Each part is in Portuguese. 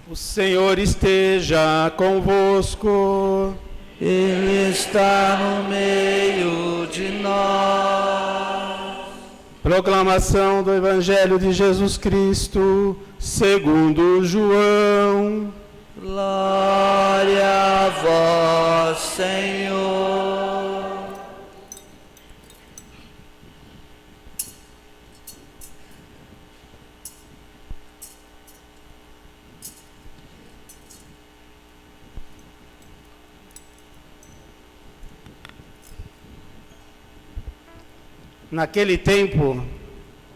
O Senhor esteja convosco. Ele está no meio de nós. Proclamação do Evangelho de Jesus Cristo, segundo João. Glória a vós, Senhor. Naquele tempo,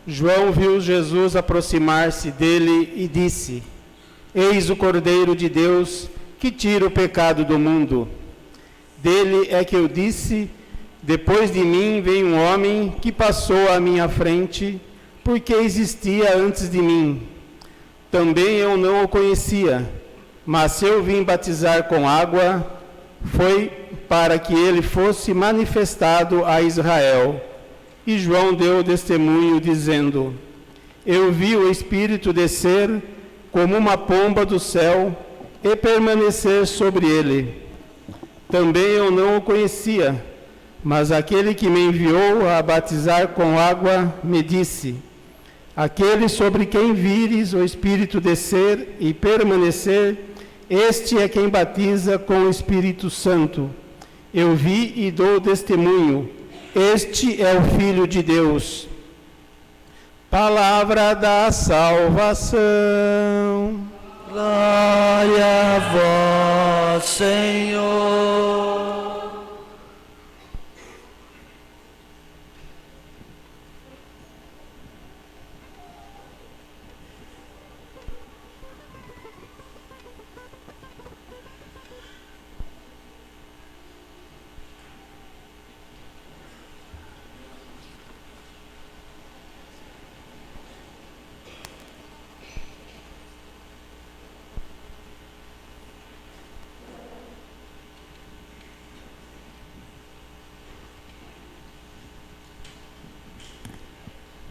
João viu Jesus aproximar-se dele e disse: Eis o Cordeiro de Deus que tira o pecado do mundo. Dele é que eu disse: depois de mim vem um homem que passou à minha frente, porque existia antes de mim. Também eu não o conhecia, mas se eu vim batizar com água, foi para que ele fosse manifestado a Israel. E João deu testemunho, dizendo: Eu vi o Espírito descer como uma pomba do céu e permanecer sobre ele. Também eu não o conhecia, mas aquele que me enviou a batizar com água me disse: Aquele sobre quem vires o Espírito descer e permanecer, este é quem batiza com o Espírito Santo. Eu vi e dou testemunho. Este é o Filho de Deus. Palavra da salvação. Glória a vós, Senhor.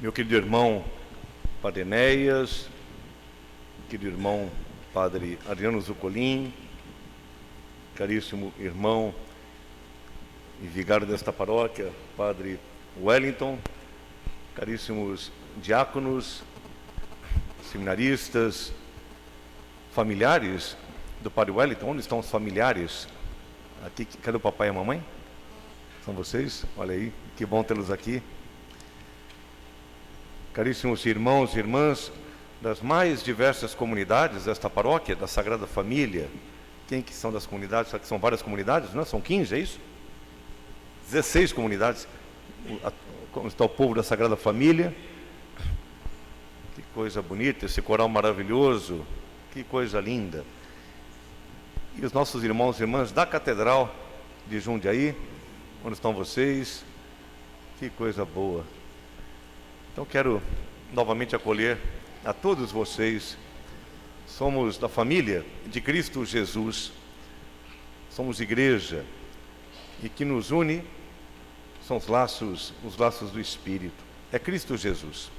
Meu querido irmão Padre Enéas, querido irmão Padre Adriano Zucolin, caríssimo irmão e vigário desta paróquia, Padre Wellington, caríssimos diáconos, seminaristas, familiares do Padre Wellington. Onde estão os familiares? Aqui, cadê o papai e a mamãe? São vocês? Olha aí, que bom tê-los aqui. Caríssimos irmãos e irmãs das mais diversas comunidades desta paróquia, da Sagrada Família. Quem que são das comunidades? São várias comunidades, não é? São 15, é isso? 16 comunidades. Como está o povo da Sagrada Família? Que coisa bonita, esse coral maravilhoso, que coisa linda. E os nossos irmãos e irmãs da Catedral de Jundiaí, onde estão vocês? Que coisa boa. Então quero novamente acolher a todos vocês. Somos da família de Cristo Jesus, somos igreja, e que nos une são os laços do Espírito, é Cristo Jesus.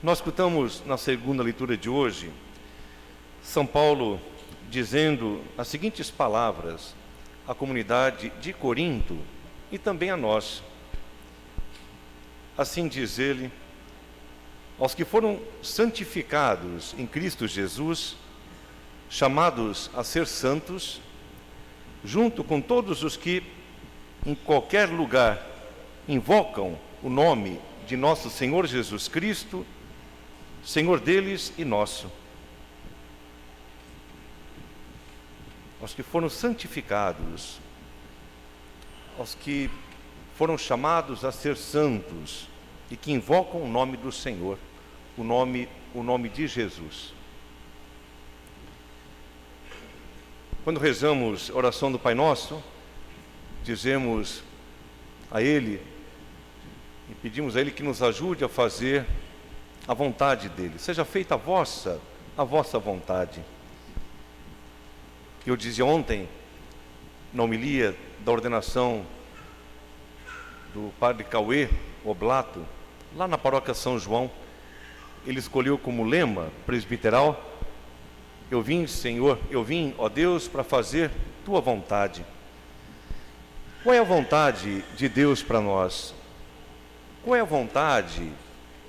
Nós escutamos na segunda leitura de hoje, São Paulo dizendo as seguintes palavras à comunidade de Corinto e também a nós. Assim diz ele: aos que foram santificados em Cristo Jesus, chamados a ser santos, junto com todos os que, em qualquer lugar, invocam o nome de nosso Senhor Jesus Cristo, Senhor deles e nosso. Aos que foram santificados, aos que foram chamados a ser santos e que invocam o nome do Senhor, o nome de Jesus. Quando rezamos a oração do Pai Nosso, dizemos a Ele e pedimos a Ele que nos ajude a fazer a vontade dEle. Seja feita a vossa vontade. Eu dizia ontem, na homilia da ordenação do Padre Cauê Oblato, lá na paróquia São João, ele escolheu como lema presbiteral: eu vim, Senhor, eu vim, ó Deus, para fazer tua vontade. Qual é a vontade de Deus para nós? Qual é a vontade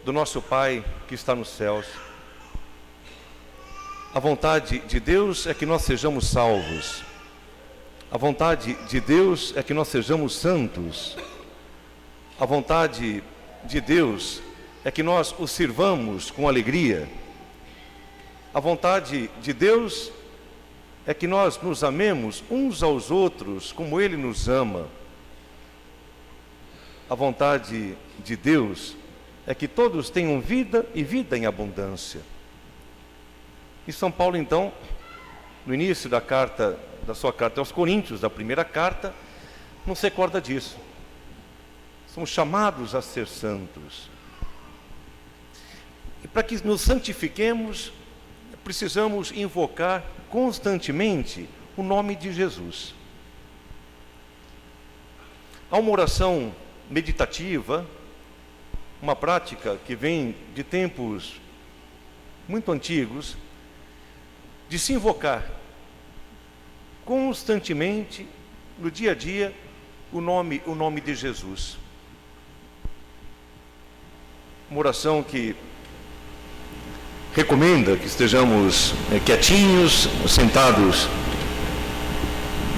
do nosso Pai que está nos céus? A vontade de Deus é que nós sejamos salvos. A vontade de Deus é que nós sejamos santos. A vontade de Deus é que nós o sirvamos com alegria. A vontade de Deus é que nós nos amemos uns aos outros como Ele nos ama. A vontade de Deus é que todos tenham vida e vida em abundância. E São Paulo, então, no início da sua carta aos Coríntios, da primeira carta, não se recorda disso. Somos chamados a ser santos. E para que nos santifiquemos, precisamos invocar constantemente o nome de Jesus. Há uma oração meditativa, uma prática que vem de tempos muito antigos, de se invocar constantemente, no dia a dia, o nome de Jesus. Uma oração que recomenda que estejamos quietinhos, sentados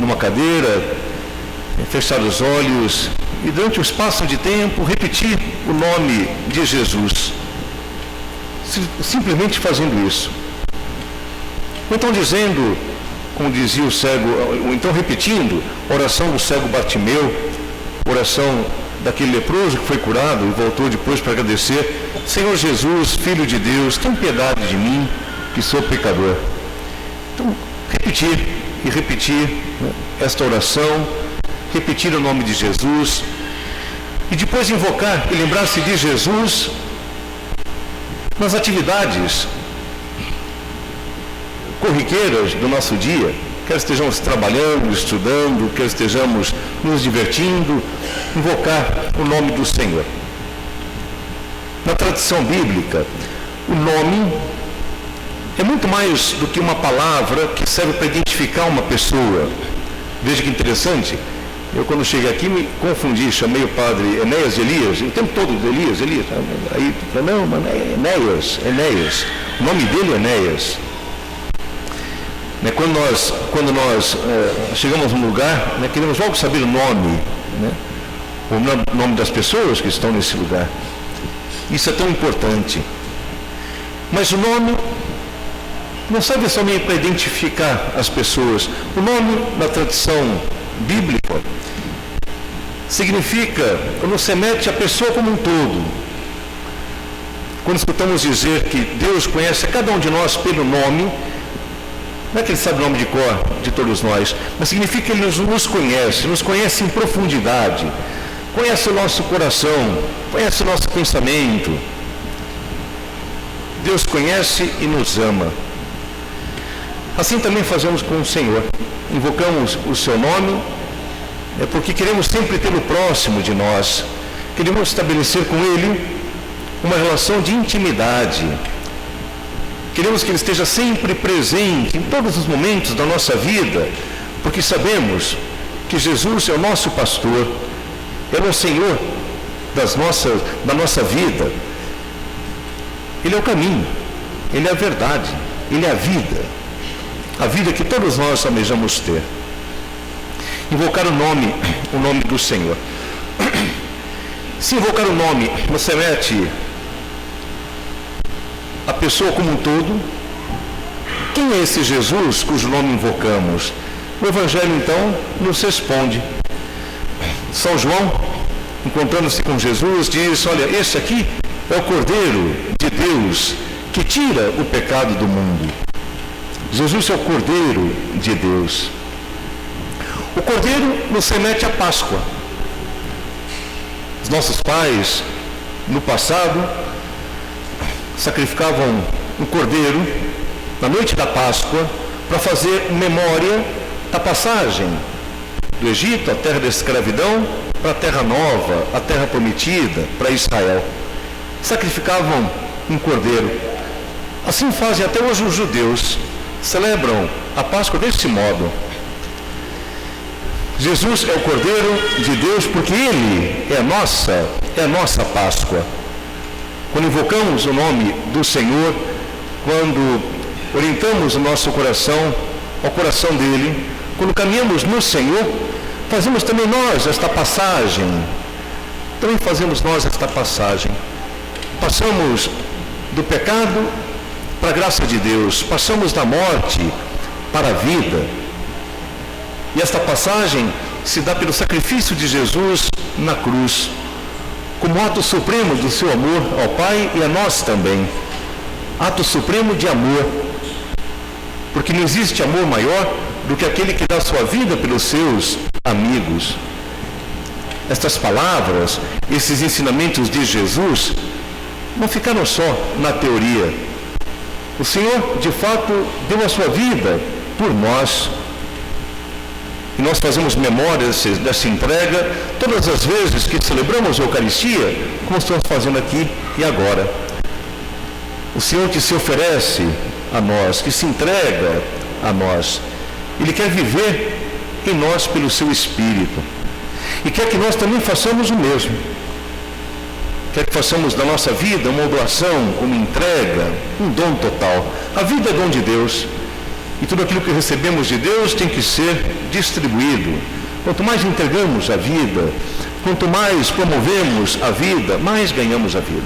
numa cadeira, fechar os olhos e durante um espaço de tempo repetir o nome de Jesus. Simplesmente fazendo isso. Ou então dizendo, como dizia o cego, ou então repetindo a oração do cego Bartimeu, oração daquele leproso que foi curado e voltou depois para agradecer: Senhor Jesus, Filho de Deus, tem piedade de mim, que sou pecador. Então, repetir e repetir, né, esta oração, repetir o nome de Jesus, e depois invocar e lembrar-se de Jesus nas atividades corriqueiras do nosso dia, quer estejamos trabalhando, estudando, quer estejamos nos divertindo, invocar o nome do Senhor. Na tradição bíblica, o nome é muito mais do que uma palavra que serve para identificar uma pessoa. Veja que interessante, eu quando cheguei aqui me confundi, chamei o padre Enéas de Elias, o tempo todo de Elias, aí, não, mas é Enéas, o nome dele é Enéas. Quando nós chegamos num lugar, queremos logo saber o nome, o nome das pessoas que estão nesse lugar. Isso é tão importante. Mas o nome não serve somente para identificar as pessoas. O nome, na tradição bíblica, significa quando se mete a pessoa como um todo. Quando escutamos dizer que Deus conhece cada um de nós pelo nome, não é que Ele sabe o nome de cor de todos nós, mas significa que Ele nos conhece em profundidade, conhece o nosso coração, conhece o nosso pensamento. Deus conhece e nos ama. Assim também fazemos com o Senhor. Invocamos o seu nome, porque queremos sempre tê-lo próximo de nós. Queremos estabelecer com Ele uma relação de intimidade. Queremos que Ele esteja sempre presente em todos os momentos da nossa vida, porque sabemos que Jesus é o nosso pastor, Ele é o Senhor da nossa vida. Ele é o caminho, Ele é a verdade, Ele é a vida que todos nós almejamos ter. Invocar o nome do Senhor. Se invocar o nome, você mete a pessoa como um todo. Quem é esse Jesus cujo nome invocamos? O Evangelho, então, nos responde. São João, encontrando-se com Jesus, diz: olha, esse aqui é o Cordeiro de Deus que tira o pecado do mundo. Jesus é o Cordeiro de Deus. O Cordeiro nos remete à Páscoa. Os nossos pais, no passado, sacrificavam um cordeiro na noite da Páscoa para fazer memória da passagem do Egito, a terra da escravidão, para a terra nova, a terra prometida, para Israel. Sacrificavam um cordeiro. Assim fazem até hoje os judeus, celebram a Páscoa deste modo. Jesus é o Cordeiro de Deus porque Ele é a nossa Páscoa. Quando invocamos o nome do Senhor, quando orientamos o nosso coração ao coração dele, quando caminhamos no Senhor, fazemos também nós esta passagem. Passamos do pecado para a graça de Deus, passamos da morte para a vida. E esta passagem se dá pelo sacrifício de Jesus na cruz, como ato supremo do seu amor ao Pai e a nós também. Ato supremo de amor, porque não existe amor maior do que aquele que dá sua vida pelos seus amigos. Estas palavras, esses ensinamentos de Jesus, não ficaram só na teoria. O Senhor, de fato, deu a sua vida por nós. E nós fazemos memória dessa entrega todas as vezes que celebramos a Eucaristia, como estamos fazendo aqui e agora. O Senhor que se oferece a nós, que se entrega a nós. Ele quer viver em nós pelo seu Espírito. E quer que nós também façamos o mesmo. Quer que façamos da nossa vida uma doação, uma entrega, um dom total. A vida é dom de Deus. E tudo aquilo que recebemos de Deus tem que ser distribuído. Quanto mais entregamos a vida, quanto mais promovemos a vida, mais ganhamos a vida.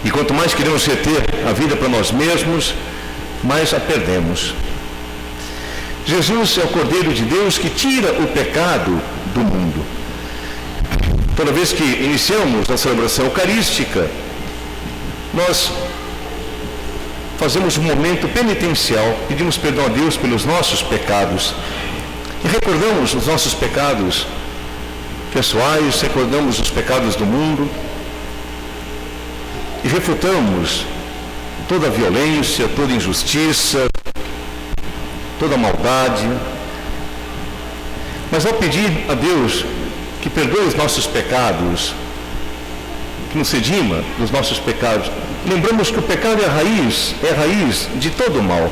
E quanto mais queremos reter a vida para nós mesmos, mais a perdemos. Jesus é o Cordeiro de Deus que tira o pecado do mundo. Toda vez que iniciamos a celebração eucarística, nós fazemos um momento penitencial, pedimos perdão a Deus pelos nossos pecados e recordamos os nossos pecados pessoais, recordamos os pecados do mundo e refutamos toda a violência, toda a injustiça, toda a maldade. Mas ao pedir a Deus que perdoe os nossos pecados, que nos redima dos nossos pecados, lembramos que o pecado é a raiz de todo o mal.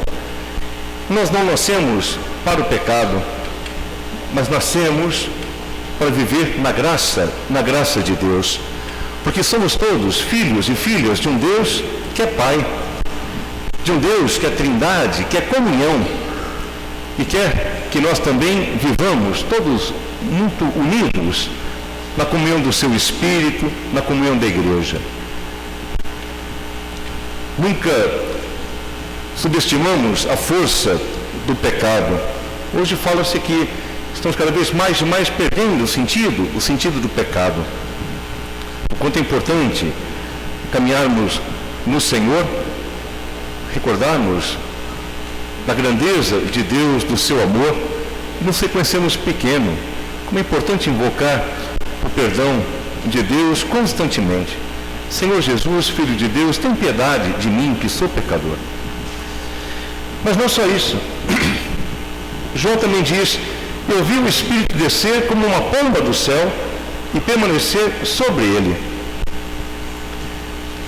Nós não nascemos para o pecado, mas nascemos para viver na graça de Deus. Porque somos todos filhos e filhas de um Deus que é Pai, de um Deus que é Trindade, que é comunhão, e quer que nós também vivamos todos muito unidos na comunhão do seu Espírito, na comunhão da Igreja. Nunca subestimamos a força do pecado. Hoje fala-se que estamos cada vez mais perdendo o sentido do pecado. O quanto é importante caminharmos no Senhor, recordarmos da grandeza de Deus, do seu amor, e nos reconhecemos pequeno. Como é importante invocar o perdão de Deus constantemente. Senhor Jesus, Filho de Deus, tem piedade de mim, que sou pecador. Mas não só isso. João também diz: eu vi o Espírito descer como uma pomba do céu e permanecer sobre ele.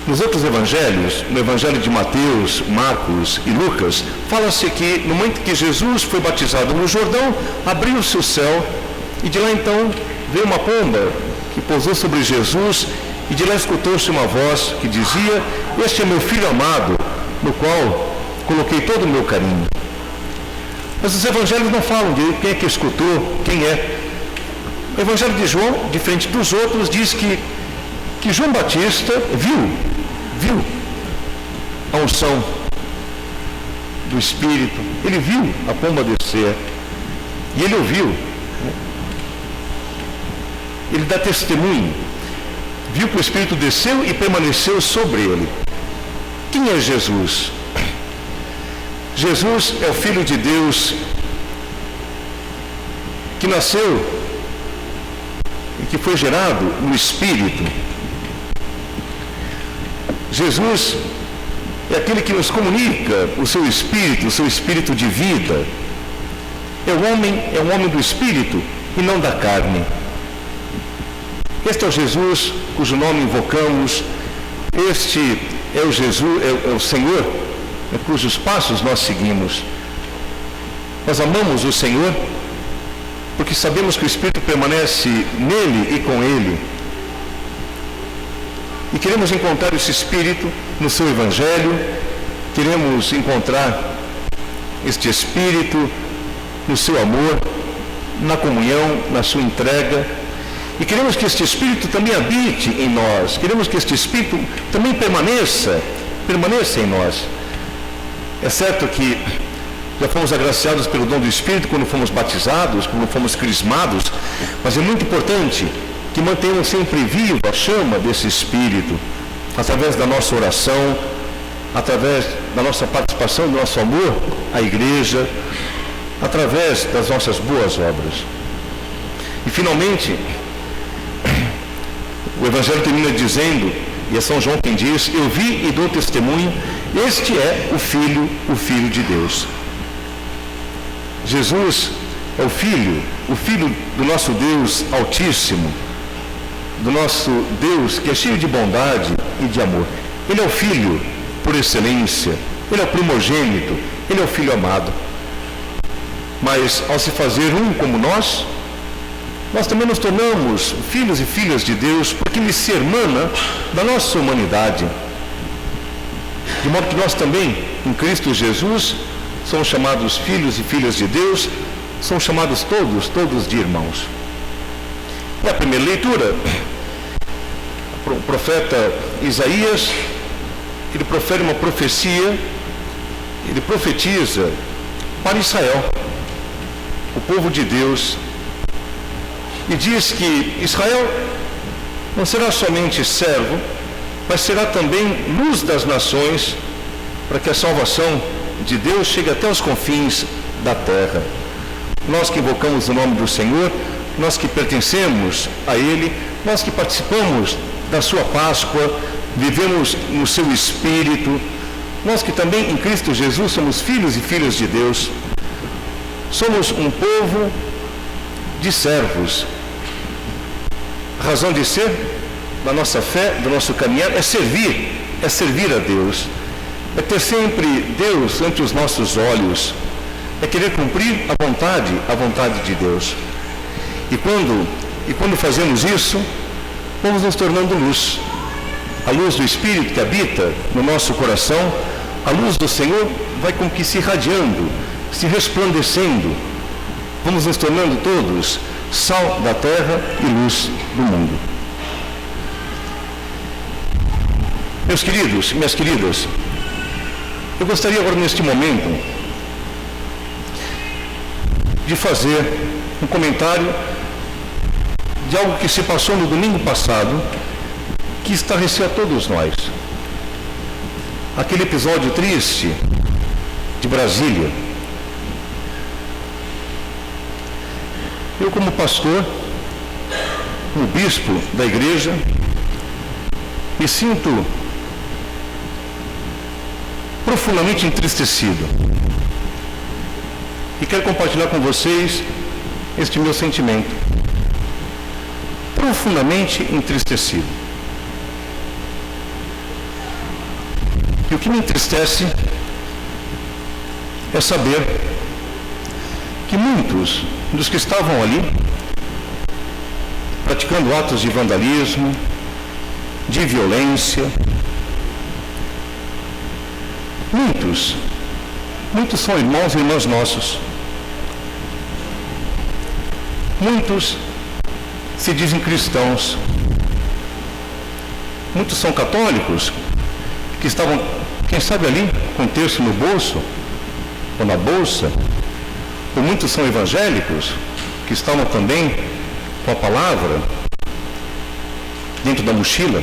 Nos outros evangelhos, no evangelho de Mateus, Marcos e Lucas, fala-se que no momento que Jesus foi batizado no Jordão, abriu-se o céu e de lá então veio uma pomba que pousou sobre Jesus e de lá escutou-se uma voz que dizia: este é meu Filho amado, no qual coloquei todo o meu carinho. Mas os evangelhos não falam de quem é que escutou, quem é. O evangelho de João, diferente dos outros, diz que João Batista viu a unção do Espírito, ele viu a pomba descer e ele ouviu. Ele dá testemunho, viu que o Espírito desceu e permaneceu sobre ele. Quem é Jesus? Jesus é o Filho de Deus que nasceu e que foi gerado no Espírito. Jesus é aquele que nos comunica o seu Espírito de vida. É um homem do Espírito e não da carne. Este é o Jesus cujo nome invocamos. Este é o Jesus, é o Senhor, cujos passos nós seguimos. Nós amamos o Senhor porque sabemos que o Espírito permanece nele e com ele. E queremos encontrar esse Espírito no seu Evangelho, queremos encontrar este Espírito no seu amor, na comunhão, na sua entrega. E queremos que este Espírito também habite em nós, queremos que este Espírito também permaneça em nós. É certo que já fomos agraciados pelo dom do Espírito quando fomos batizados, quando fomos crismados, mas é muito importante que mantenhamos sempre viva a chama desse Espírito, através da nossa oração, através da nossa participação, do nosso amor à igreja, através das nossas boas obras. E finalmente, o Evangelho termina dizendo, e é São João quem diz: eu vi e dou testemunho, este é o Filho de Deus. Jesus é o Filho do nosso Deus Altíssimo, do nosso Deus que é cheio de bondade e de amor. Ele é o Filho por excelência, ele é o primogênito, ele é o Filho amado. Mas ao se fazer um como nós também nos tornamos filhos e filhas de Deus, porque ele se irmana da nossa humanidade. De modo que nós também, em Cristo Jesus, somos chamados filhos e filhas de Deus, somos chamados todos de irmãos. Na primeira leitura, o profeta Isaías, ele profere uma profecia, ele profetiza para Israel, o povo de Deus, e diz que Israel não será somente servo, mas será também luz das nações, para que a salvação de Deus chegue até os confins da terra. Nós que invocamos o nome do Senhor, nós que pertencemos a Ele, nós que participamos da sua Páscoa, vivemos no seu Espírito, nós que também em Cristo Jesus somos filhos e filhas de Deus, somos um povo de servos. A razão de ser da nossa fé, do nosso caminhar, é servir a Deus, é ter sempre Deus ante os nossos olhos, é querer cumprir a vontade de Deus. E quando fazemos isso, vamos nos tornando luz. A luz do Espírito que habita no nosso coração, a luz do Senhor vai como que se irradiando, se resplandecendo. Vamos nos tornando todos sal da terra e luz do mundo. Meus queridos, minhas queridas, eu gostaria agora neste momento de fazer um comentário de algo que se passou no domingo passado, que estarreceu a todos nós. Aquele episódio triste de Brasília. Eu, como pastor, como bispo da igreja, me sinto profundamente entristecido. E quero compartilhar com vocês este meu sentimento. Profundamente entristecido. E o que me entristece é saber que muitos dos que estavam ali, praticando atos de vandalismo, de violência, muitos são irmãos e irmãs nossos. Muitos se dizem cristãos. Muitos são católicos que estavam, quem sabe ali, com um terço no bolso ou na bolsa. Ou muitos são evangélicos que estavam também com a palavra dentro da mochila.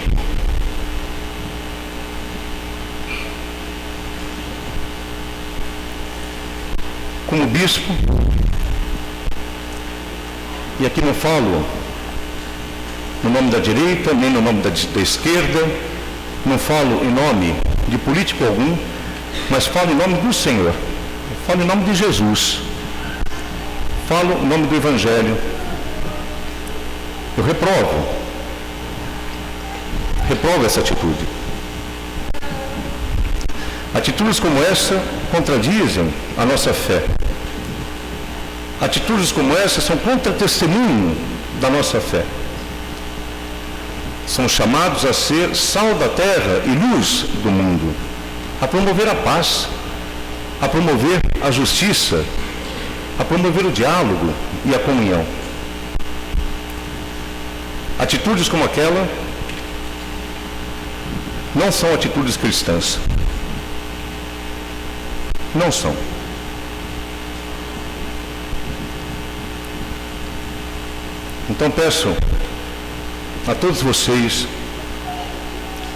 Como bispo, e aqui não falo no nome da direita, nem no nome da esquerda, não falo em nome de político algum, mas falo em nome do Senhor, falo em nome de Jesus, falo em nome do Evangelho. Eu reprovo essa atitude. Atitudes como essa contradizem a nossa fé. Atitudes como essa são contra-testemunho da nossa fé. São chamados a ser sal da terra e luz do mundo, a promover a paz, a promover a justiça, a promover o diálogo e a comunhão. Atitudes como aquela não são atitudes cristãs. Não são. Então peço a todos vocês,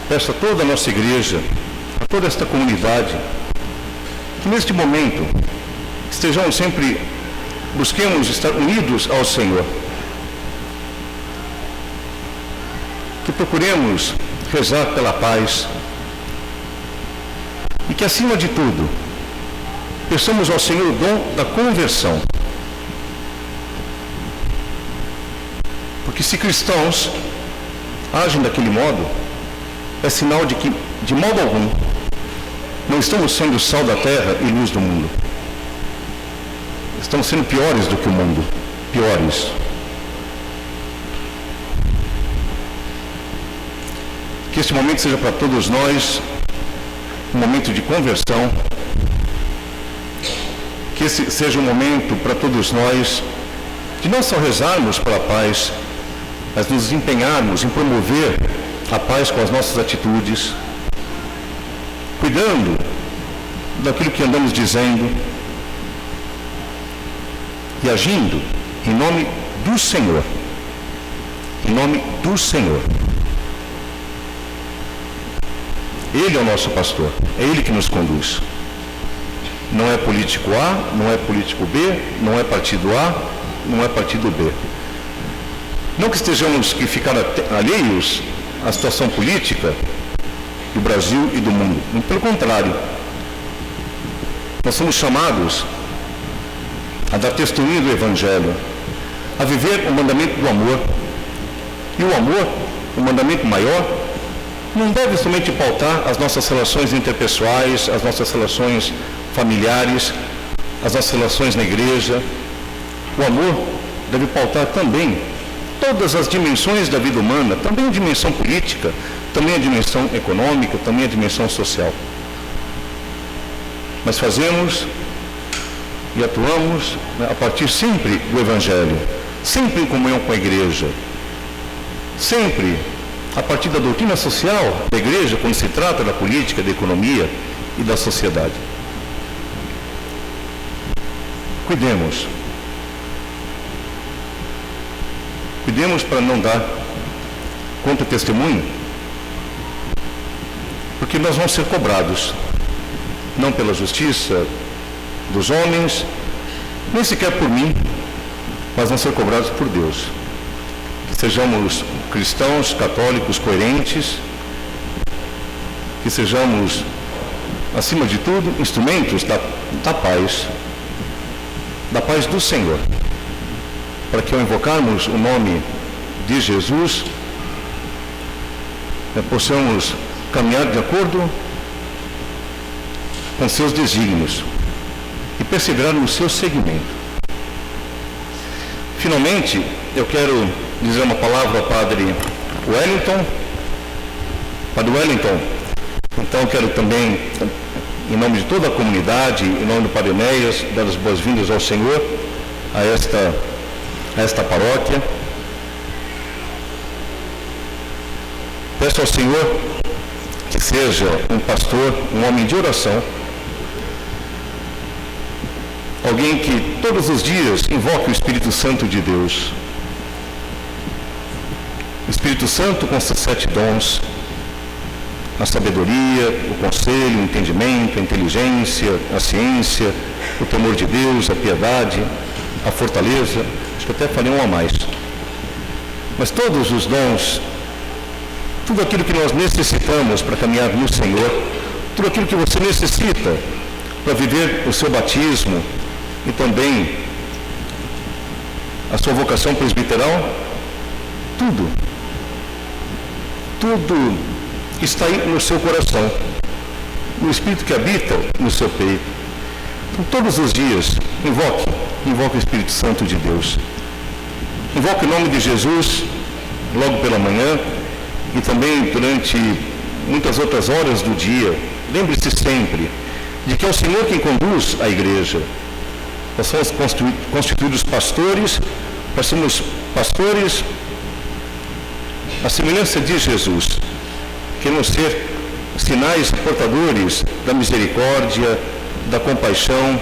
peço a toda a nossa igreja, a toda esta comunidade, que neste momento estejamos sempre, busquemos estar unidos ao Senhor. Que procuremos rezar pela paz e que, acima de tudo, peçamos ao Senhor o dom da conversão. Porque se cristãos agem daquele modo, é sinal de que, de modo algum, não estamos sendo sal da terra e luz do mundo. Estamos sendo piores do que o mundo. Piores. Que este momento seja para todos nós um momento de conversão. Que esse seja um momento para todos nós de não só rezarmos pela paz, mas nos empenharmos em promover a paz com as nossas atitudes, cuidando daquilo que andamos dizendo e agindo em nome do Senhor. Em nome do Senhor. Ele é o nosso pastor, é Ele que nos conduz. Não é político A, não é político B, não é partido A, não é partido B. Não que estejamos que ficar alheios à situação política do Brasil e do mundo. Muito pelo contrário. Nós somos chamados a dar testemunho do Evangelho, a viver o mandamento do amor. E o amor, o mandamento maior, não deve somente pautar as nossas relações interpessoais, as nossas relações familiares, as nossas relações na igreja. O amor deve pautar também todas as dimensões da vida humana, também a dimensão política, também a dimensão econômica, também a dimensão social. Mas fazemos e atuamos a partir sempre do Evangelho, sempre em comunhão com a igreja, sempre a partir da doutrina social da igreja, quando se trata da política, da economia e da sociedade. Cuidemos. Cuidemos para não dar contra-testemunho, porque nós vamos ser cobrados, não pela justiça dos homens, nem sequer por mim, mas vamos ser cobrados por Deus. Que sejamos cristãos, católicos, coerentes, que sejamos, acima de tudo, instrumentos da paz do Senhor, para que ao invocarmos o nome de Jesus, possamos caminhar de acordo com seus desígnios e perseverar no seu seguimento. Finalmente, eu quero dizer uma palavra ao Padre Wellington. Padre Wellington, então quero também, em nome de toda a comunidade, em nome do Padre Enéas, dar as boas-vindas ao Senhor a esta paróquia. Peço ao Senhor que seja um pastor, um homem de oração, alguém que todos os dias invoque o Espírito Santo de Deus. O Espírito Santo com seus 7 dons, a sabedoria, o conselho, o entendimento, a inteligência, a ciência, o temor de Deus, a piedade, a fortaleza. Acho que até falei um a mais. Mas todos os dons, tudo aquilo que nós necessitamos para caminhar no Senhor, tudo aquilo que você necessita para viver o seu batismo e também a sua vocação presbiteral, tudo está aí no seu coração. no Espírito que habita no seu peito. Então, todos os dias, invoque o Espírito Santo de Deus. Invoque o nome de Jesus logo pela manhã e também durante muitas outras horas do dia. Lembre-se sempre de que é o Senhor quem conduz a igreja. Nós somos constituídos pastores, nós somos pastores à semelhança de Jesus. Queremos ser sinais portadores da misericórdia, da compaixão,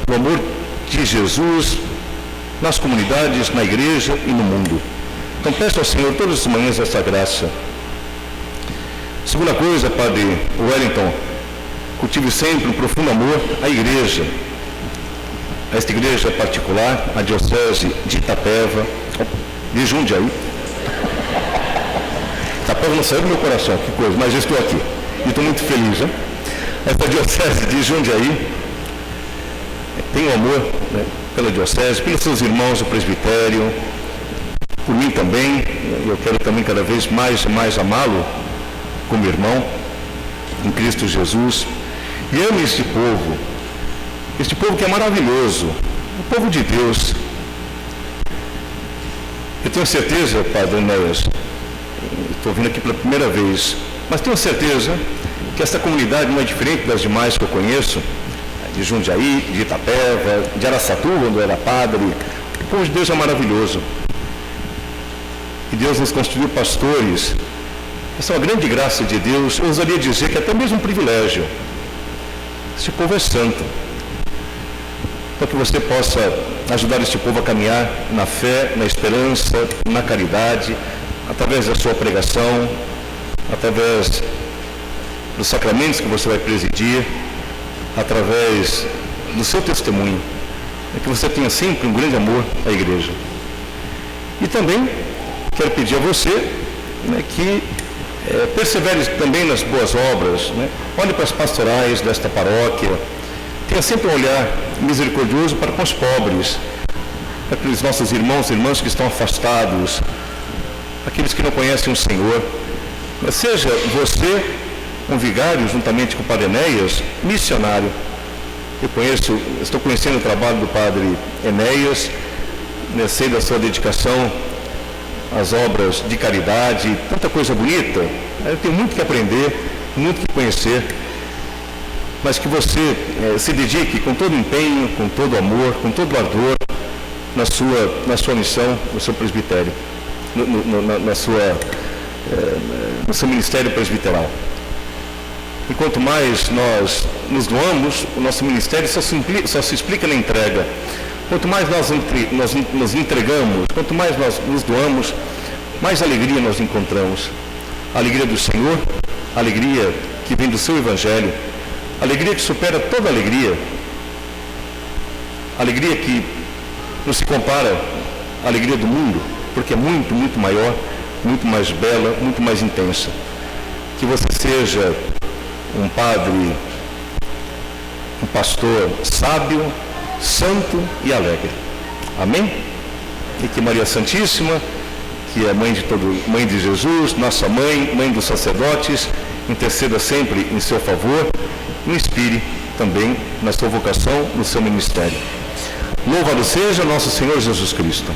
do amor de Jesus nas comunidades, na igreja e no mundo. Então peço ao Senhor todas as manhãs essa graça. Segunda coisa, Padre Wellington, cultive sempre um profundo amor à igreja, a esta igreja particular, a Diocese de Itapeva, de Jundiaí. Itapeva não saiu do meu coração, que coisa, mas eu estou aqui e estou muito feliz, né? Esta Diocese de Jundiaí tem um amor, né, pela Diocese, pelos seus irmãos do presbitério, por mim também. Eu quero também cada vez mais e mais amá-lo como irmão em Cristo Jesus. E ame este povo que é maravilhoso, o povo de Deus. Eu tenho certeza, Padre Enéas, estou vindo aqui pela primeira vez, mas tenho certeza que esta comunidade não é diferente das demais que eu conheço, de Jundiaí, de Itapeva, de Araçatuba, onde eu era padre. O povo de Deus é maravilhoso. E Deus nos constituiu pastores. Essa é uma grande graça de Deus. Eu ousaria dizer que é até mesmo um privilégio. Este povo é santo. Para que você possa ajudar este povo a caminhar na fé, na esperança, na caridade, através da sua pregação, através dos sacramentos que você vai presidir, através do seu testemunho, que você tenha sempre um grande amor à igreja. E também quero pedir a você, né, que persevere também nas boas obras, né? Olhe para as pastorais desta paróquia, tenha sempre um olhar misericordioso para com os pobres, para aqueles nossos irmãos e irmãs que estão afastados, aqueles que não conhecem o Senhor. Seja você um vigário, juntamente com o Padre Enéas, missionário. Estou conhecendo o trabalho do Padre Enéas, né, sei da sua dedicação às obras de caridade, tanta coisa bonita. Eu tenho muito que aprender, muito que conhecer, mas que você se dedique com todo empenho, com todo amor, com todo ardor na sua missão, no seu presbitério, no seu ministério presbiteral. E quanto mais nós nos doamos, o nosso ministério só se explica na entrega. Quanto mais nós nos entregamos, quanto mais nós nos doamos, mais alegria nós encontramos. A alegria do Senhor, a alegria que vem do seu Evangelho, a alegria que supera toda alegria, a alegria que não se compara à alegria do mundo, porque é muito, muito maior, muito mais bela, muito mais intensa. Que você seja um padre, um pastor sábio, santo e alegre. Amém? E que Maria Santíssima, que é mãe de Jesus, nossa mãe, mãe dos sacerdotes, interceda sempre em seu favor, o inspire também na sua vocação, no seu ministério. Louvado seja nosso Senhor Jesus Cristo.